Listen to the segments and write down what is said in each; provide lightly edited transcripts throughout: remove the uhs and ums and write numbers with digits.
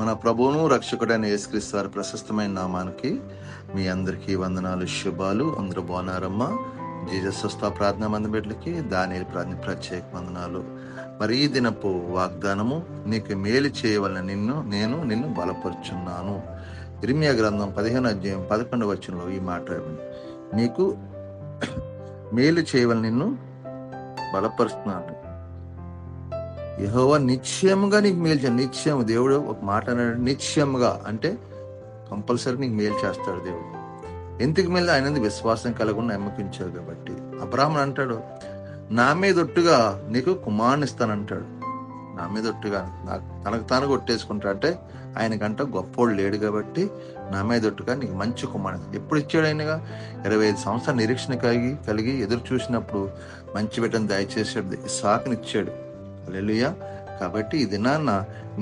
మన ప్రభువును రక్షకుడైన యేసుక్రీస్తు వారి ప్రశస్తమైన నామానికి మీ అందరికీ వందనాలు, శుభాలు. అందరూ బాగున్నారమ్మా? జీసస్ స్వస్థ ప్రార్థనా మంది బిడ్డలకి దానియేలు ప్రార్థన ప్రత్యేక వందనాలు. మరి ఈ దినపు వాగ్దానము, నీకు మేలు చేయవలన నిన్ను బలపరుచున్నాను. ఇర్మియా గ్రంథం 15:11 ఈ మాట, నీకు మేలు చేయవలన నిన్ను బలపరుస్తున్నాను. యెహోవా నిశ్చయముగా నీకు మేలు చేయాలి. నిశ్చయం, దేవుడు ఒక మాట అన్నాడు, నిశ్చయముగా అంటే కంపల్సరీ నీకు మేలు చేస్తాడు దేవుడు. ఎందుకు మేలు? ఆయన విశ్వాసం కలగకుండా నమ్మకించావు కాబట్టి. అబ్రాహాము అంటాడు, నా మీదొట్టుగా నీకు కుమారుని ఇస్తానంటాడు. నా మీదొట్టుగా తనకు తాను కొట్టేసుకుంటా అంటే ఆయనకంట గొప్పోడు లేడు కాబట్టి నా మీదొట్టుగా నీకు మంచి కుమారుడు. ఎప్పుడు ఇచ్చాడు? ఆయనగా 25 సంవత్సరాల నిరీక్షణ కలిగి ఎదురు చూసినప్పుడు మంచి బిడ్డను దయచేసాడు, ఇస్సాకుని ఇచ్చాడు. హల్లెలూయా. కాబట్టి ఈ దినాన్న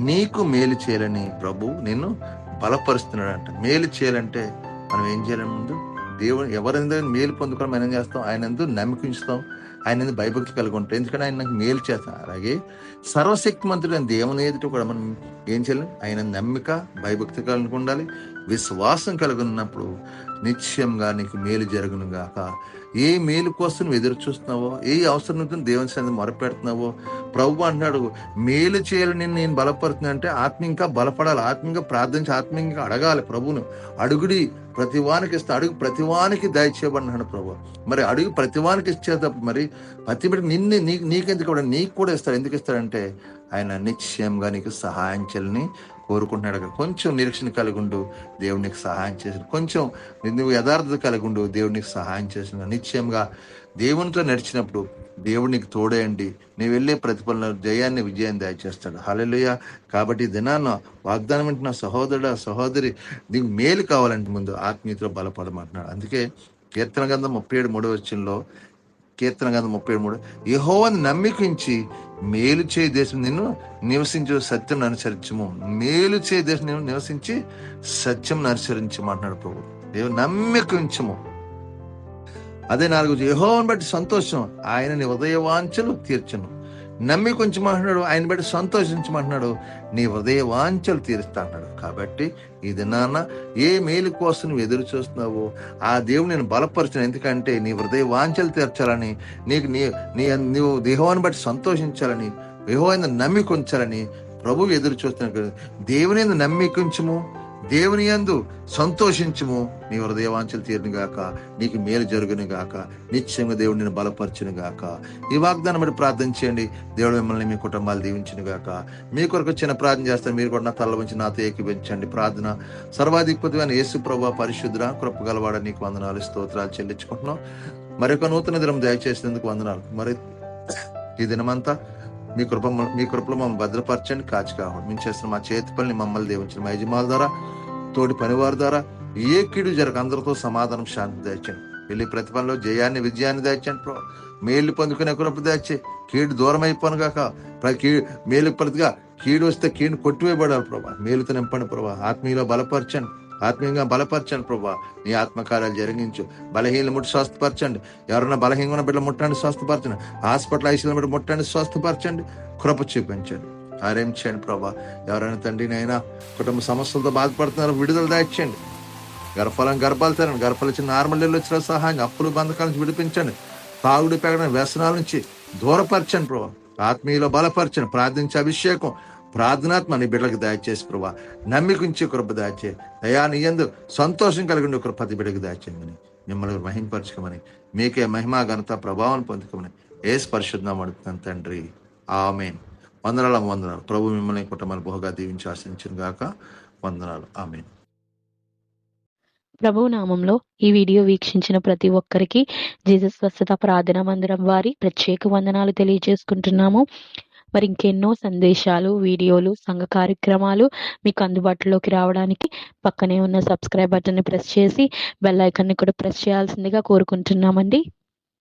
నీకు మేలు చేయాలని ప్రభు నిన్ను బలపరుస్తున్నాడు అంట. మేలు చేయాలంటే మనం ఏం చేయాలి? ముందు దేవుడు ఎవరైనా మేలు పొందుకొని మనం ఏం చేస్తాం? ఆయన ఎందుకు నమ్మకించుతాం, ఆయన ఎందుకు భయభక్తి కలిగి ఉంటాం, ఎందుకంటే ఆయన నాకు మేలు చేస్తాం. అలాగే సర్వశక్తిమంతుడైన దేవుని ఎదుట కూడా మనం ఏం చేయాలి? ఆయన నమ్మిక భయభక్తి కలిగి ఉండాలి. విశ్వాసం కలిగి ఉన్నప్పుడు నిశ్చయంగా నీకు మేలు జరుగును గాక. ఏ మేలు కోసం నువ్వు ఎదురు చూస్తున్నావో, ఏ అవసరంతో దేవుని సన్నిధిలో మొరపెడుతున్నావో ప్రభు అంటున్నాడు, మేలు చేయాలని నేను బలపడుతున్నా అంటే ఆత్మీయంగా బలపడాలి, ఆత్మీయంగా ప్రార్థించి, ఆత్మీయంగా అడగాలి ప్రభును. అడుగుడి ప్రతివానికి ఇస్తా, అడుగు ప్రతివానికి దయచేయబడినాడు ప్రభు. మరి అడుగు ప్రతివానికి ఇచ్చేటప్పుడు మరి ప్రతి బిడ్డ నీకెందుకు కూడా నీకు కూడా ఇస్తాడు. ఎందుకు ఇస్తాడంటే ఆయన నిశ్చయంగా నీకు సహాయం చేయాలని కోరుకుంటున్నాడు. కొంచెం నిరీక్షణ కలిగి ఉండు, దేవునికి సహాయం చేసిన. కొంచెం నువ్వు యథార్థత కలిగి ఉండు, దేవునికి సహాయం చేసిన. నిశ్చయంగా దేవునితో నడిచినప్పుడు దేవుడు నీకు తోడేయండి, నీవు వెళ్ళే ప్రతిఫలన జయాన్ని విజయాన్ని దయచేస్తాడు. హల్లెలూయా. కాబట్టి దినాన్న వాగ్దానం వింటున్న సహోదరుడు సహోదరి, నీకు మేలు కావాలంటే ముందు ఆత్మీయతలో బలపడమంటున్నాడు. అందుకే కీర్తన గ్రంథం 37:3 కీర్తన గ్రంథం 37, యెహోవాను నమ్మికించి మేలు చేయి దేశం నిన్ను నివసించు సత్యం అనుసరించము. మేలు చేయి దేశం నిన్ను నివసించి సత్యం అనుసరించమంటున్నాడు ప్రభు. దేవుని నమ్మికించము. అదే 4, యెహోవాను బట్టి సంతోషం, ఆయన నీ హృదయ వాంఛలు తీర్చును. నమ్మి కొంచెం అంటున్నాడు, ఆయన బట్టి సంతోషించమంటున్నాడు, నీ హృదయ వాంఛలు తీరుస్తా అన్నాడు. కాబట్టి ఈ దినాన్న ఏ మేలు కోసం నువ్వు ఎదురు చూస్తున్నావో ఆ దేవుడు నేను బలపరచును. ఎందుకంటే నీ హృదయ వాంఛలు తీర్చాలని, నువ్వు యెహోవాను బట్టి సంతోషించాలని, యెహోవాను నమ్మికుంచాలని ప్రభువు ఎదురు చూస్తున్నాడు. దేవుని నమ్మికుంచము, దేవుని యందు సంతోషించుము, నీ హృదయ వాంఛలు తీరును గాక, నీకు మేలు జరుగును గాక, నిశ్చయంగా దేవుడు నేను బలపరచును గాక. ఈ వాగ్దానం బట్టి ప్రార్థన చేయండి. దేవుడు మిమ్మల్ని మీ కుటుంబాలు దీవించును గాక. మీ కొరకు చిన్న ప్రార్థన చేస్తాను, మీరు కూడా నా తల వంచి నాతో ఏకీభవించండి. ప్రార్థన. సర్వాధిపతివైన యేసు ప్రభువా, పరిశుద్ధుడా, కృపగలవాడ, నీకు వందనాలు స్తోత్రాలు చెల్లించుకుంటున్నాం. మరొక నూతన దినం దయచేసినందుకు వందనాలు. మరి ఈ దినమంతా మీ కృపలో మమ్మల్ని భద్రపరచండి, కాచి కావాలి. మేము చేస్తున్న మా చేతి పనిని మమ్మల్ని దీవించిన మా యజమానుల ద్వారా, తోటి పనివారి ద్వారా ఏ కీడు జరగ, అందరితో సమాధానం, శాంతి దయచండి. వెళ్ళి ప్రతిఫలంలో జయాన్ని విజయాన్ని దయచండి. మేలు పొందుకునే కృప దయచే, కీడు దూరం అయిపోను గాక. మేలు ప్రతిగా కీడు వస్తే కీడుని కొట్టివేయబడాలి ప్రభా. మేలుతో నింపండి ప్రభా. ఆత్మీయలో బలపరచండి, ఆత్మీయంగా బలపరచండి ప్రభా. నీ ఆత్మకార్యాలు జరిగించు. బలహీనలు ముట్టి స్వస్థపరచండి. ఎవరైనా బలహీనంగా బిడ్డలు ముట్టండి, స్వస్థపరచండి. హాస్పిటల్ ఐసీలో బిడ్డ ముట్టండి, స్వస్థపరచండి. కృప చూపించండి, కార్యం చేయండి ప్రభా. ఎవరైనా తండ్రినైనా కుటుంబ సమస్యలతో బాధపడుతున్నారో విడుదల దాయించండి. గర్భాలు తెరండి, గర్భాలు ఇచ్చిన నార్మల్ వచ్చిన సహాయం, అప్పులు బంధకాల నుంచి విడిపించండి. తాగుడు పెగడ వ్యసనాల నుంచి దూరపరచండి ప్రభా. ఆత్మీయలో బలపరచండి. ప్రార్థించే అభిషేకం, ప్రార్థనాత్మ నీ బిడ్డలకు దయచేసి ప్రభా. నమ్మికించి కృప దాచే, దయా నీ యందు సంతోషం కలిగి ఒక ప్రతి బిడ్డకు దాచేయమని, మిమ్మల్ని మహింపరచుకోమని, మీకే మహిమా ఘనత ప్రభావం పొందుకోమని యేసు పరిశుద్ధనామమున అడుగుతున్నాను తండ్రి, ఆమేన్. వందనాలు. ప్రభు మిమ్మల్ని కుటుంబాలు బహుగా దీవించి ఆశీర్వదించును గాక. వందనాలు. ఆమేన్. ప్రభు నామంలో ఈ వీడియో వీక్షించిన ప్రతి ఒక్కరికి జీసస్ స్వస్థత ప్రార్థనా మందిరం వారి ప్రత్యేక వందనాలు తెలియజేసుకుంటున్నాము. మరి ఇంకెన్నో సందేశాలు, వీడియోలు, సంఘ కార్యక్రమాలు మీకు అందుబాటులోకి రావడానికి పక్కనే ఉన్న సబ్స్క్రైబ్ బటన్ని ప్రెస్ చేసి బెల్ ఐకాన్ని కూడా ప్రెస్ చేయాల్సిందిగా కోరుకుంటున్నామండి.